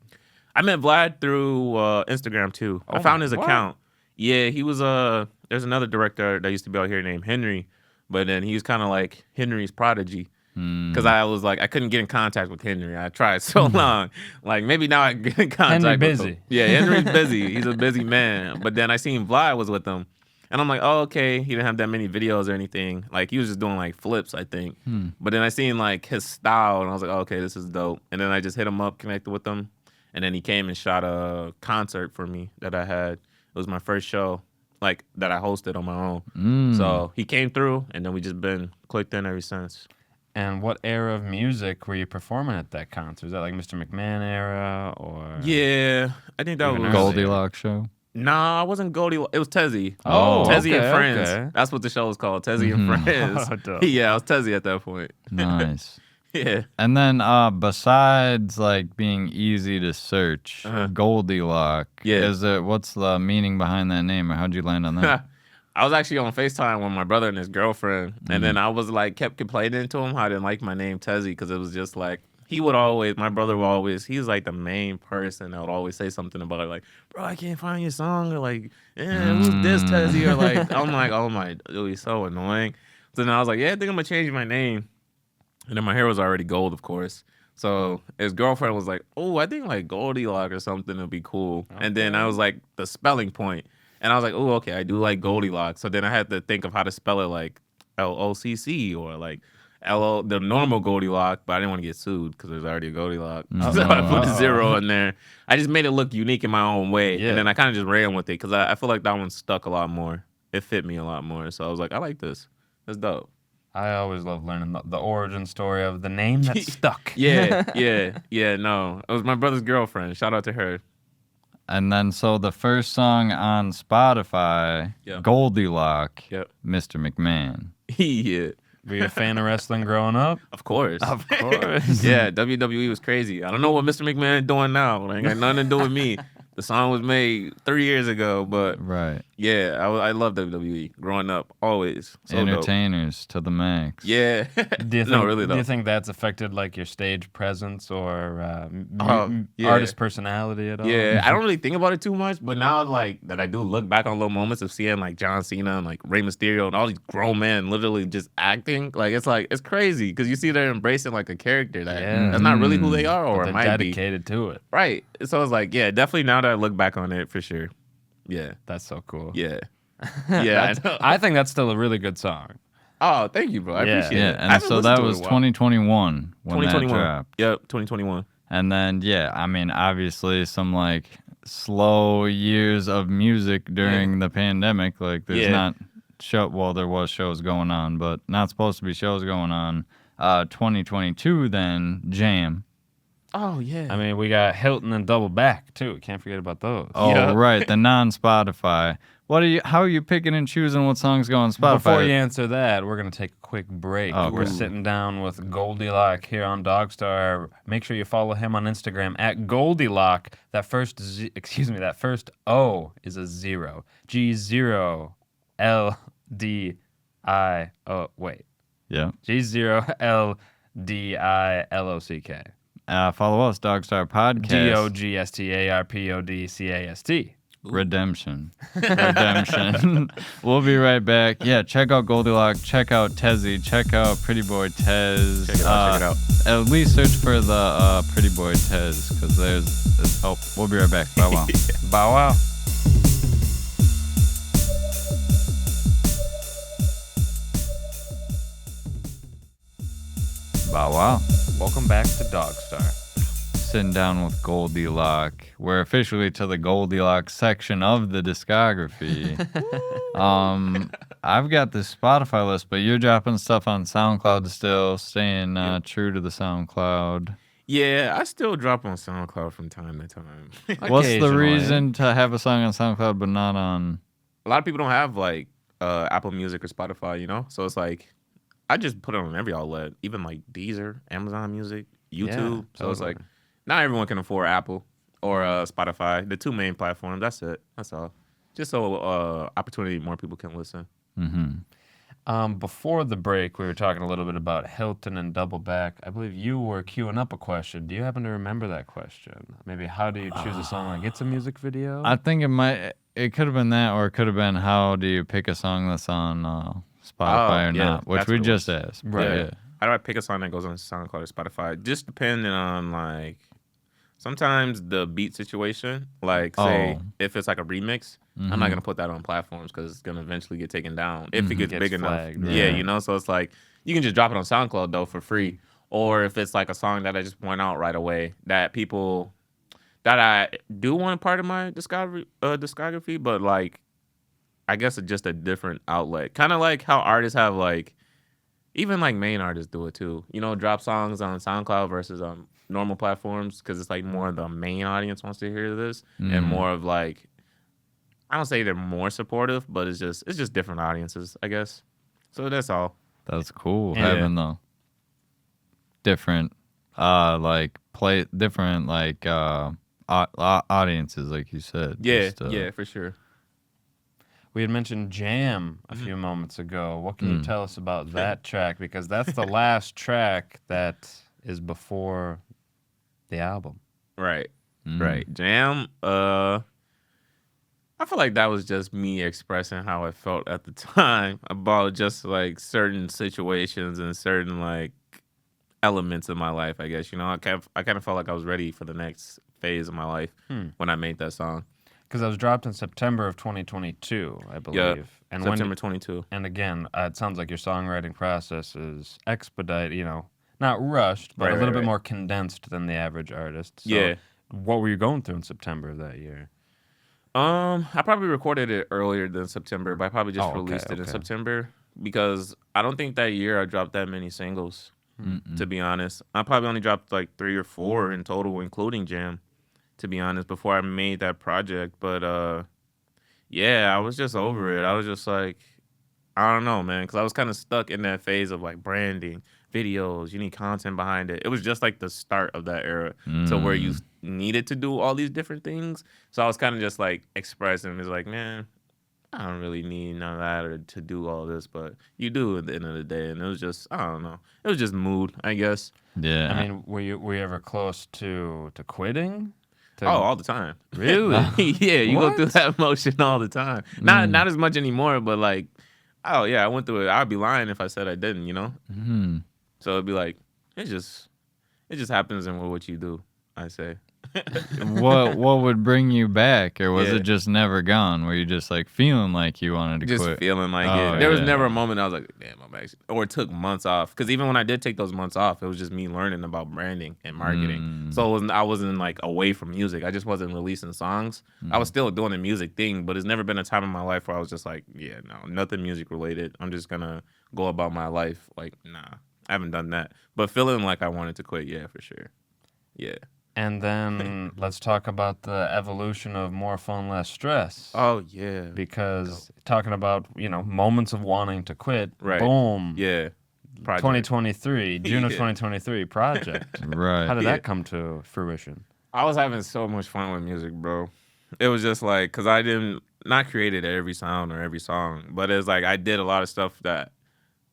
I met Vlad through Instagram too. I found his account. Yeah, he was there's another director that used to be out here named Henry, but then he was kind of like Henry's prodigy. Because I was like, I couldn't get in contact with Henry. I tried so long. Like, maybe now I can get in contact Henry with busy. him. Yeah, Henry's busy. He's a busy man. But then I seen Vlad was with him. And I'm like, oh, okay. He didn't have that many videos or anything. Like, he was just doing, like, flips, I think. But then I seen, like, his style, and I was like, oh, okay, this is dope. And then I just hit him up, connected with him. And then he came and shot a concert for me that I had. It was my first show, like, that I hosted on my own. So he came through, and then we just been clicked in ever since. And what era of music were you performing at that concert? Was that like Mr. McMahon era or? Yeah, I think that Even was earlier. Goldilock show. Nah, I wasn't Goldie. It was Tezzy. Oh, Tezzy okay, and Friends. okay. That's what the show was called. Tezzy and Friends. Oh, dope. Yeah, I was Tezzy at that point. Nice. Yeah. And then besides like being easy to search, Goldilock. Yeah. What's the meaning behind that name, or how'd you land on that? I was actually on FaceTime with my brother and his girlfriend, and then I was like, kept complaining to him how I didn't like my name Tezzy because it was just like my brother would always, he's like the main person that would always say something about it, like, bro, I can't find your song, or like, who's this Tezzy, or like, I'm like, oh my, dude, he's so annoying. So then I was like, yeah, I think I'm gonna change my name, and then my hair was already gold, of course. So his girlfriend was like, oh, I think like Goldilock or something would be cool. Okay. And then I was like, the spelling point. And I was like, oh, okay, I do like Goldilocks. So then I had to think of how to spell it like L-O-C-C or like L-O, the normal Goldilock, but I didn't want to get sued because there's already a Goldilock. So I put a zero in there. I just made it look unique in my own way. Yeah. And then I kind of just ran with it because I feel like that one stuck a lot more. It fit me a lot more. So I was like, I like this. That's dope. I always love learning the origin story of the name that stuck. Yeah. No, it was my brother's girlfriend. Shout out to her. And then, so the first song on Spotify, Goldilock, Mr. McMahon. Yeah. Were you a fan of wrestling growing up? Of course. Of course. Yeah, WWE was crazy. I don't know what Mr. McMahon is doing now. It ain't got nothing to do with me. The song was made 3 years ago, but Right. yeah, I love WWE growing up, always. So dope. Entertainers to the max. Yeah. Do you think, No, really do you though. think that's affected like your stage presence or Yeah. artist personality at all? Yeah, I don't really think about it too much, but now like that I do look back on little moments of seeing like John Cena and like Rey Mysterio and all these grown men literally just acting, like it's crazy because you see they're embracing like a character that's not really who they are, or But it they're might be. dedicated to it. Right. So it's like, yeah, definitely now that I look back on it, for sure. Yeah. That's so cool. Yeah. Yeah. I know. I think that's still a really good song. Oh, thank you, bro. I Yeah. appreciate Yeah, it. I and haven't so listened that to it was in a while. 2021 when that 2021. dropped. Yep, 2021. And then, yeah, I mean, obviously some like slow years of music during the pandemic. Like there's Yeah. not there was shows going on, but not supposed to be shows going on. 2022 then, Jam. Oh, yeah. I mean, we got Hilton and Double Back too. Can't forget about those. Oh, Yep. right, the non-Spotify. How are you picking and choosing what songs go on Spotify? Before you answer that, we're going to take a quick break. Oh, We're okay. sitting down with g0ldilock here on DogStar. Make sure you follow him on Instagram at g0ldilock. That first O is a 0. G0ldilock. Yeah. G0ldilock. Follow us, DogStar Podcast. DOGSTARPODCAST. Redemption. We'll be right back. Yeah, check out g0ldilock. Check out Tezzy. Check out Pretty Boy Tez. Check it out, check it out. At least search for the Pretty Boy Tez because there's help. We'll be right back. Bow wow. Bow wow. Bow wow. Welcome back to DogStar. Sitting down with g0ldilock. We're officially to the g0ldilock section of the discography. I've got the Spotify list, but you're dropping stuff on SoundCloud still, staying true to the SoundCloud. Yeah, I still drop on SoundCloud from time to time. What's the Occasionally. reason to have a song on SoundCloud but not on? A lot of people don't have like Apple Music or Spotify, you know? So it's like, I just put it on every outlet, even like Deezer, Amazon Music, YouTube. So it's like, not everyone can afford Apple or Spotify, the two main platforms. That's it. That's all. Just so opportunity more people can listen. Mm-hmm. Before the break, we were talking a little bit about Hilton and Double Back. I believe you were queuing up a question. Do you happen to remember that question? Maybe how do you choose a song that gets a music video? I think it could have been that, or it could have been how do you pick a song that's on Spotify or yeah, not, which that's we what it just was. asked. Right. But yeah. How do I pick a song that goes on SoundCloud or Spotify? Just depending on like, sometimes the beat situation, like say if it's like a remix, I'm not gonna put that on platforms because it's gonna eventually get taken down if it gets Gets big enough. flagged, Yeah, right. you know. So it's like you can just drop it on SoundCloud though for free, or if it's like a song that I just point out right away that people that I do want part of my discography, but like I guess it's just a different outlet, kind of like how artists have like. Even like main artists do it too. You know, drop songs on SoundCloud versus on normal platforms because it's like more of the main audience wants to hear this and more of like, I don't say they're more supportive, but it's just different audiences, I guess. So that's all. That's cool. Yeah. Having the different different audiences, like you said. Yeah, Just, yeah, for sure. We had mentioned Jam a few moments ago. What can you tell us about that track? Because that's the last track that is before the album. Right. Right. Jam, I feel like that was just me expressing how I felt at the time about just like certain situations and certain like elements of my life, I guess. You know, I kind of felt like I was ready for the next phase of my life when I made that song. Because it was dropped in September of 2022, I believe. Yeah, And September 22. And again, it sounds like your songwriting process is expedited, you know, not rushed, but Right, a little right, bit right. more condensed than the average artist. So Yeah. what were you going through in September of that year? I probably recorded it earlier than September, but I probably just Oh, okay, released it in okay. September because I don't think that year I dropped that many singles, to be honest. I probably only dropped like 3 or 4 in total, including Jam, to be honest, before I made that project. But yeah, I was just over it. I was just like, I don't know, man, because I was kind of stuck in that phase of like branding, videos, you need content behind it. It was just like the start of that era to where you needed to do all these different things. So I was kind of just like expressing, it's like, man, I don't really need none of that or to do all this, but you do at the end of the day. And it was just, I don't know, it was just mood, I guess. Yeah. I mean, were you ever close to quitting? Oh, all the time. Really? Yeah, you go through What? that emotion all the time. Not as much anymore, but like, oh yeah, I went through it. I'd be lying if I said I didn't, you know? So it'd be like, it just happens in what you do, I say. what would bring you back, or was Yeah. it just never gone? Were you just like feeling like you wanted to Just quit? feeling like Oh, it. There was yeah. never a moment I was like, damn, I'm actually, or it took months off. Because even when I did take those months off, it was just me learning about branding and marketing. So I wasn't like away from music. I just wasn't releasing songs. I was still doing the music thing, but it's never been a time in my life where I was just like, yeah, no, nothing music related. I'm just gonna go about my life. Like, nah, I haven't done that. But feeling like I wanted to quit, yeah, for sure. Yeah. And then let's talk about the evolution of More Fun, Less Stress. Oh yeah. Because talking about, moments of wanting to quit, Right. boom, Yeah. Project. 2023, June of Yeah. 2023 project. Right. How did Yeah. that come to fruition? I was having so much fun with music, bro. It was just like, cause I didn't not created every sound or every song, but it's like I did a lot of stuff that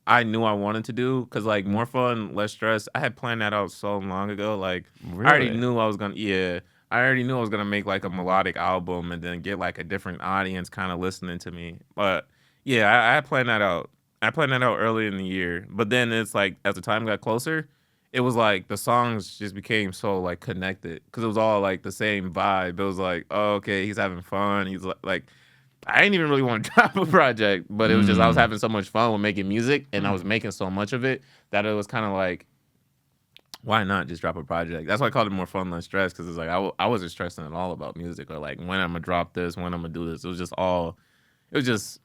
I knew I wanted to do. Cause like More Fun, Less Stress, I had planned that out so long ago. Like I already Really? knew I was gonna, I already knew I was gonna make like a melodic album and then get like a different audience kind of listening to me. But yeah, I planned that out. I planned that out early in the year. But then it's like as the time got closer, it was like the songs just became so like connected because it was all like the same vibe. It was like, oh, okay, he's having fun. He's like I didn't even really want to drop a project, but it was just I was having so much fun with making music, and I was making so much of it that it was kind of like, why not just drop a project? That's why I called it More Fun, Less Stress, because it's like I wasn't stressing at all about music or like when I'm gonna drop this, when I'm gonna do this. It was just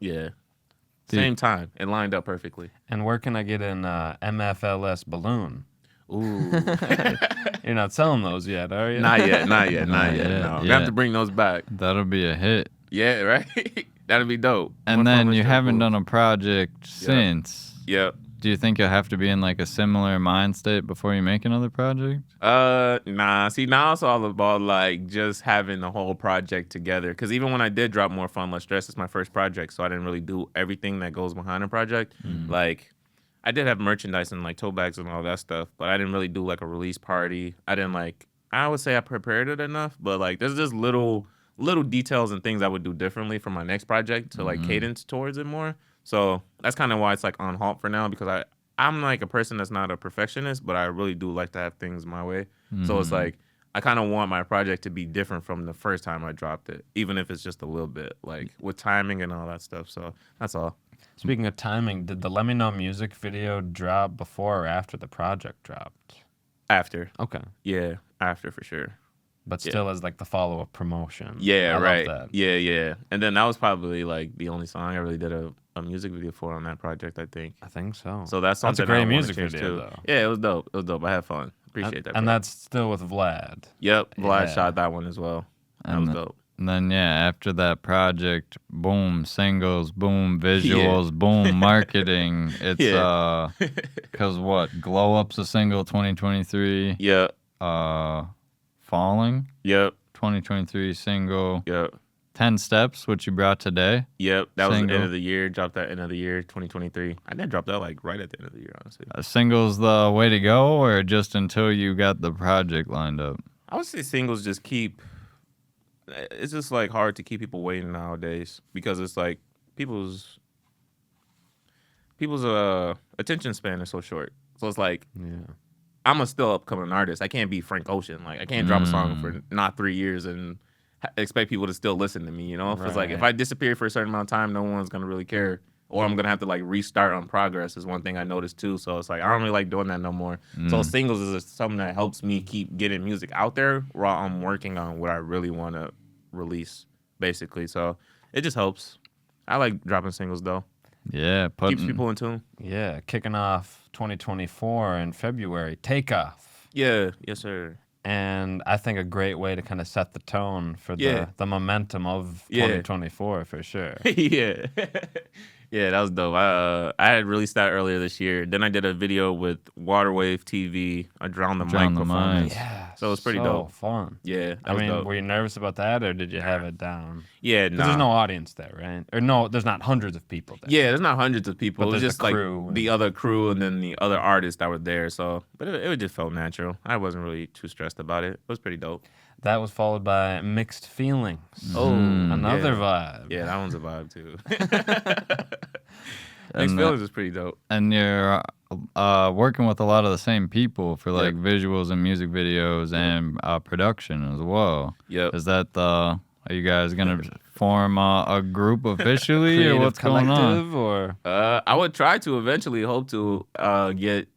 same time. It lined up perfectly. And where can I get an MFLS balloon? Ooh. You're not selling those yet, are you? Not yet. Not No, yet, we yeah. have to bring those back. That'll be a hit. Yeah, right. That'd be dope. And More Fun, then Less you Stress, haven't cool. done a project since. Yep. Do you think you'll have to be in like a similar mind state before you make another project? Nah. See, now it's all about like just having the whole project together. Because even when I did drop More Fun, Less Stress, it's my first project, so I didn't really do everything that goes behind a project. Like, I did have merchandise and like tote bags and all that stuff, but I didn't really do like a release party. I would say I prepared it enough, but like there's just little details and things I would do differently for my next project to like cadence towards it more. So that's kind of why it's like on halt for now, because I'm like a person that's not a perfectionist, but I really do like to have things my way. So it's like I kind of want my project to be different from the first time I dropped it, even if it's just a little bit, like with timing and all that stuff. So that's all. Speaking of timing, did the Let Me Know music video drop before or after the project dropped? After. Okay. Yeah, after for sure. But still as like the follow-up promotion. Yeah, I right. love that. Yeah. And then that was probably like the only song I really did a music video for on that project, I think. I think so. So that's That's something a great I wanna music change video, too. though. Yeah, it was dope. I had fun. Appreciate that. And bro. that's still with Vlad. Yep, Vlad Yeah. shot that one as well. That was dope. And then, after that project, boom, singles, boom, visuals, boom, marketing. It's, Yeah. because what? Glow Up's a single 2023. Yep. Falling, Yep. 2023 single. Yep. 10 Steps, which you brought today. Yep. That was the Single. end of the year. Dropped that end of the year, 2023. I did drop that like right at the end of the year, honestly. Singles the way to go, or just until you got the project lined up? I would say singles just keep. It's just like hard to keep people waiting nowadays because it's like people's attention span is so short. So it's like I'm a still upcoming artist. I can't be Frank Ocean. Like I can't drop a song for not 3 years and expect people to still listen to me. You know, if it's like if I disappear for a certain amount of time, no one's gonna really care. Or I'm gonna have to like restart on progress is one thing I noticed too. So it's like I don't really like doing that no more. So singles is something that helps me keep getting music out there while I'm working on what I really want to release, basically. So it just helps. I like dropping singles though. Yeah, Keeps people in tune. Yeah, kicking off 2024 in February, Takeoff. Yeah, yes sir. And I think a great way to kind of set the tone for Yeah. the momentum of Yeah. 2024 for sure. Yeah. Yeah, that was dope. I had released that earlier this year. Then I did a video with Waterwave TV, a Drown the Drown Mic the performance. Mic. Yeah, So it was pretty so dope. fun. Yeah, that I was mean, dope. were you nervous about that, or did you have it down? Yeah, 'Cause nah. there's no audience there, right? Or no, there's not hundreds of people there. Yeah, there's not hundreds of people. But It was there's just the crew like the other crew and then the other artists that were there. So, but it just felt natural. I wasn't really too stressed about it. It was pretty dope. That was followed by Mixed Feelings. Oh, Another yeah. vibe. Yeah, that one's a vibe too. And Mixed Feelings is pretty dope. And you're working with a lot of the same people for like visuals and music videos and production as well. Yep. Is that are you guys gonna form a group officially, or Creative what's going on? collective, or I would try to eventually hope to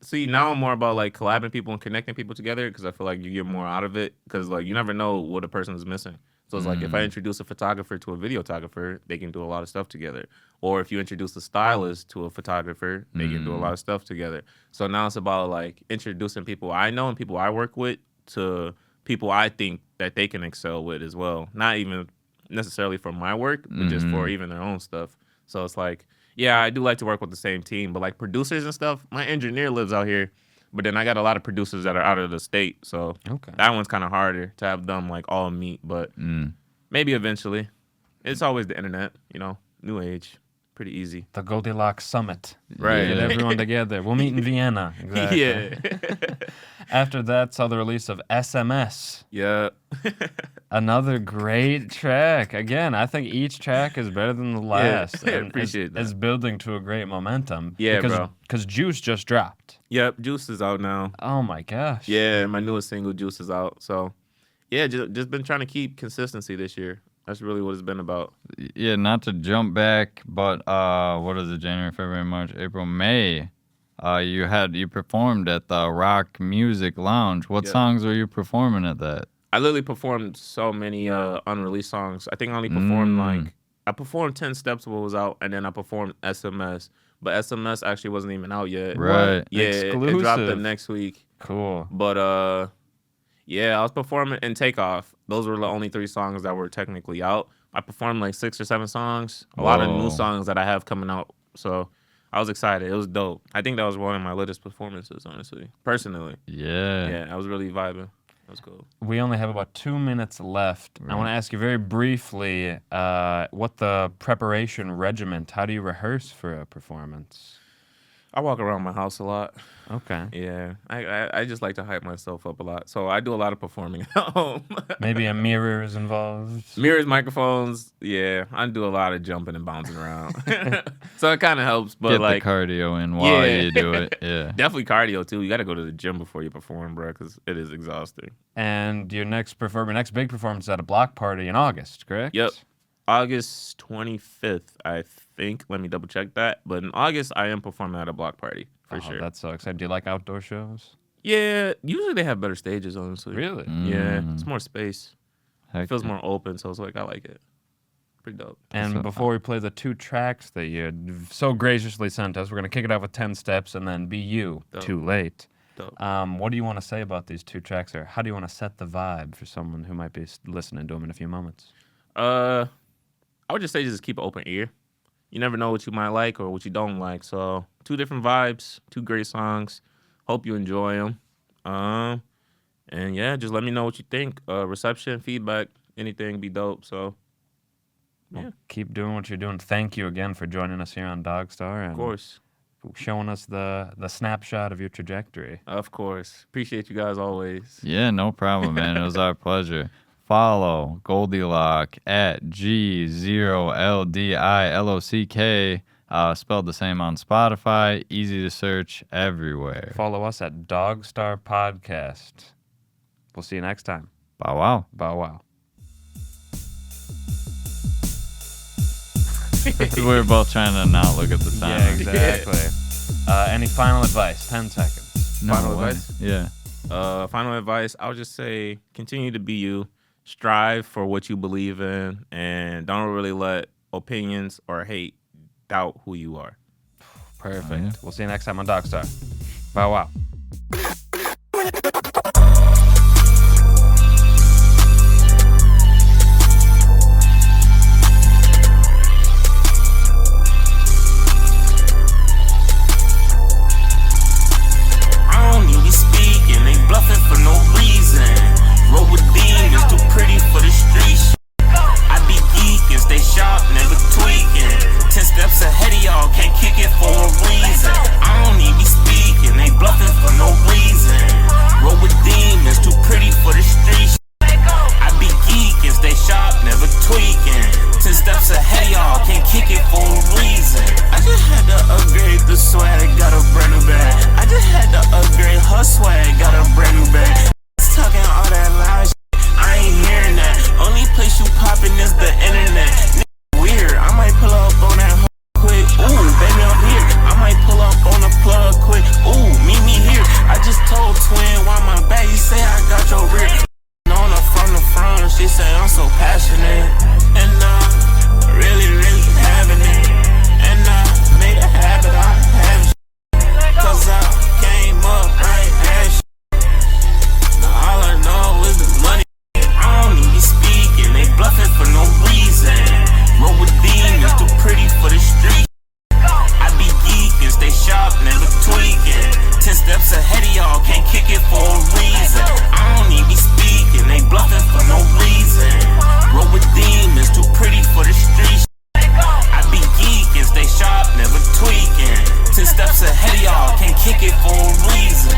see now I'm more about like collabing people and connecting people together because I feel like you get more out of it because like you never know what a person is missing. So it's like if I introduce a photographer to a videographer, they can do a lot of stuff together. Or if you introduce a stylist to a photographer, they can do a lot of stuff together. So now it's about like introducing people I know and people I work with to people I think that they can excel with as well. Not even necessarily for my work, but just for even their own stuff. So it's like, yeah, I do like to work with the same team, but like producers and stuff, my engineer lives out here, but then I got a lot of producers that are out of the state. So that one's kind of harder to have them like all meet, but maybe eventually. It's always the internet, you know, new age, pretty easy. the g0ldilock Summit. Right. Get everyone together. We'll meet in Vienna. Exactly. Yeah. After that, saw the release of SMS. Yeah. Another great track. Again, I think each track is better than the last. I and appreciate that. It's building to a great momentum. Yeah, because, bro. Because Juice just dropped. Yep. Juice is out now. Oh my gosh. Yeah, my newest single, Juice, is out. So, yeah, just been trying to keep consistency this year. That's really what it's been about. Yeah, not to jump back, but what is it? January, February, March, April, May. You performed at the Rock Music Lounge. What songs were you performing at that? I literally performed so many unreleased songs. I think I only performed I performed 10 Steps of what was out, and then I performed SMS. But SMS actually wasn't even out yet. Right. Yeah, it dropped the Exclusive. next week. Cool. But yeah, I was performing in Takeoff. Those were the only 3 songs that were technically out. I performed like 6 or 7 songs. A lot of new songs that I have coming out. So I was excited. It was dope. I think that was one of my latest performances, honestly. Personally. Yeah. Yeah, I was really vibing. That was cool. We only have about 2 minutes left. I want to ask you very briefly what the preparation regiment, how do you rehearse for a performance? I walk around my house a lot. Okay. Yeah, I just like to hype myself up a lot. So I do a lot of performing at home. Maybe a mirror is involved. Mirrors, microphones. Yeah, I do a lot of jumping and bouncing around. So it kind of helps. But Get like the cardio in while Yeah. you do it. Yeah. definitely cardio too. You got to go to the gym before you perform, bro, because it is exhausting. And your next big performance is at a block party in August, correct? Yep. August 25th, I think. Let me double check that. But in August, I am performing at a block party for sure. That's so exciting. Do you like outdoor shows? Yeah, usually they have better stages, honestly. Really? Yeah, it's more space. Heck It feels yeah. more open, so it's like I like it. Pretty dope. And So- before we play the 2 tracks that you so graciously sent us, we're going to kick it off with 10 Steps and then Be You, Dope. Too Late. Dope. What do you want to say about these 2 tracks, or how do you want to set the vibe for someone who might be listening to them in a few moments? I would just say just keep an open ear. You never know what you might like or what you don't like. So 2 different vibes, 2 great songs. Hope you enjoy them. And yeah, just let me know what you think. Reception, feedback, anything be dope. So Well, keep doing what you're doing. Thank you again for joining us here on DogStar and of course, showing us the snapshot of your trajectory. of course. Appreciate you guys always. Yeah, no problem, man. It was our pleasure. Follow g0ldilock at g0ldilock. Spelled the same on Spotify. Easy to search everywhere. Follow us at DogStar Podcast. We'll see you next time. Bow wow. Bow wow. We were both trying to not look at the time. Yeah, exactly. Any final advice? 10 seconds. No Final way. advice? Yeah. Final advice, I would just say continue to be you. Strive for what you believe in and don't really let opinions or hate doubt who you are. Perfect. Oh, yeah. We'll see you next time on DogStar. Bow wow. so passionate, and I'm really, really having it. And I made a habit out of having shit, cause I came up, I ain't had shit. Now all I know is the money. I don't even be speaking, they bluffing for no reason. Roll with demons, too pretty for the street. I be geeking, stay sharp, never tweaking. 10 steps ahead of y'all, can't kick it for a reason. I don't even be speaking, they bluffing for no reason. Roll with demons, too pretty for the street. I be geeking, stay sharp, never tweaking. 10 steps ahead of y'all, can't kick it for a reason.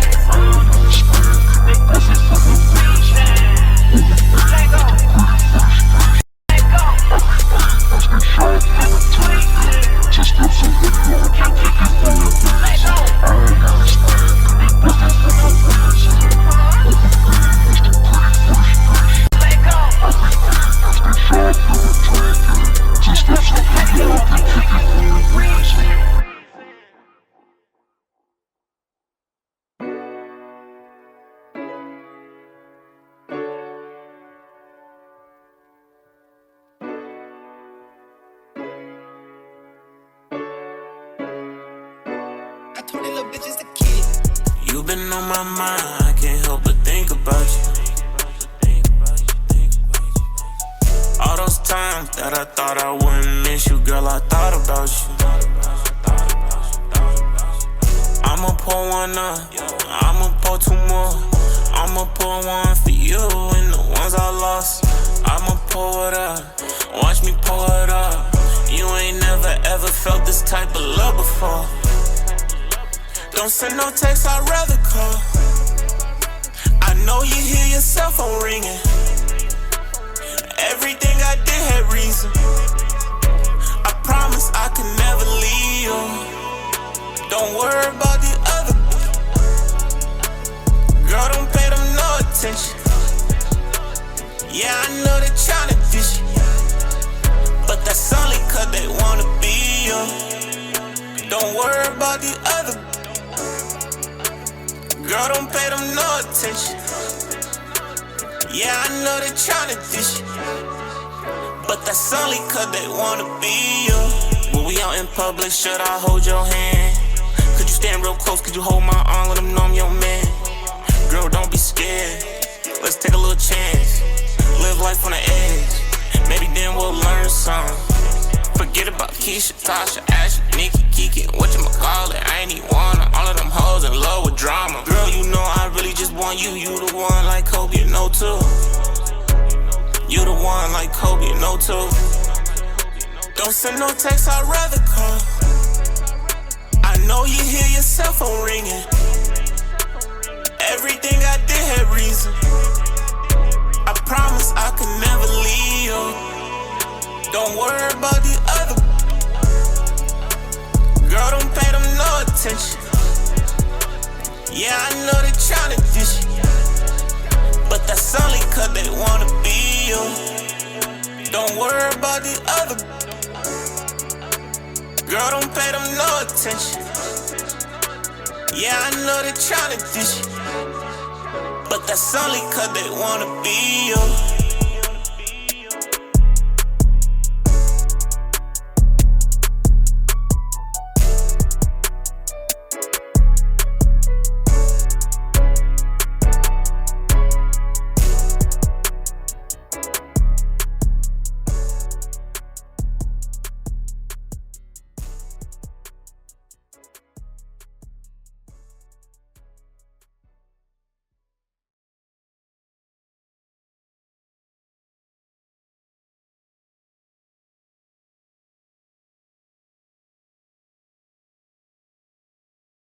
You been on my mind, I can't help but think about you. All those times that I thought I wouldn't miss you, girl, I thought about you. I'ma pour one up, I'ma pour two more. I'ma pour one for you and the ones I lost. I'ma pour it up, watch me pour it up. You ain't never ever felt this type of love before. Don't send no text, I'd rather call. I know you hear your cell phone ringing. Everything I did had reason. I promise I can never leave you. Don't worry about the other. Girl, don't pay them no attention. Yeah, I know they tryna dish you, but that's only cause they wanna be you. Don't worry about the other. Girl, don't pay them no attention. Yeah, I know they tryna dish you, but that's only cause they wanna be you. When we out in public, should I hold your hand? Could you stand real close, could you hold my arm, let them know I'm your man? Girl, don't be scared, let's take a little chance. Live life on the edge, maybe then we'll learn something. Forget about Keisha, Tasha, Ashley, Nikki, Kiki, whatchamacallit. I ain't even wanna, all of them hoes in love with drama. Girl, you know I really just want you. You the one like Kobe, you know too. You the one like Kobe, you know too. Don't send no text, I'd rather call. I know you hear your cell phone ringing. Everything I did had reason. I promise I could never leave you. Don't worry about the other. Girl, don't pay them no attention. Yeah, I know they tryna dish you, but that's only cause they wanna be you. Don't worry about the other. Girl, don't pay them no attention. Yeah, I know they tryna dish you, but that's only cause they wanna be you.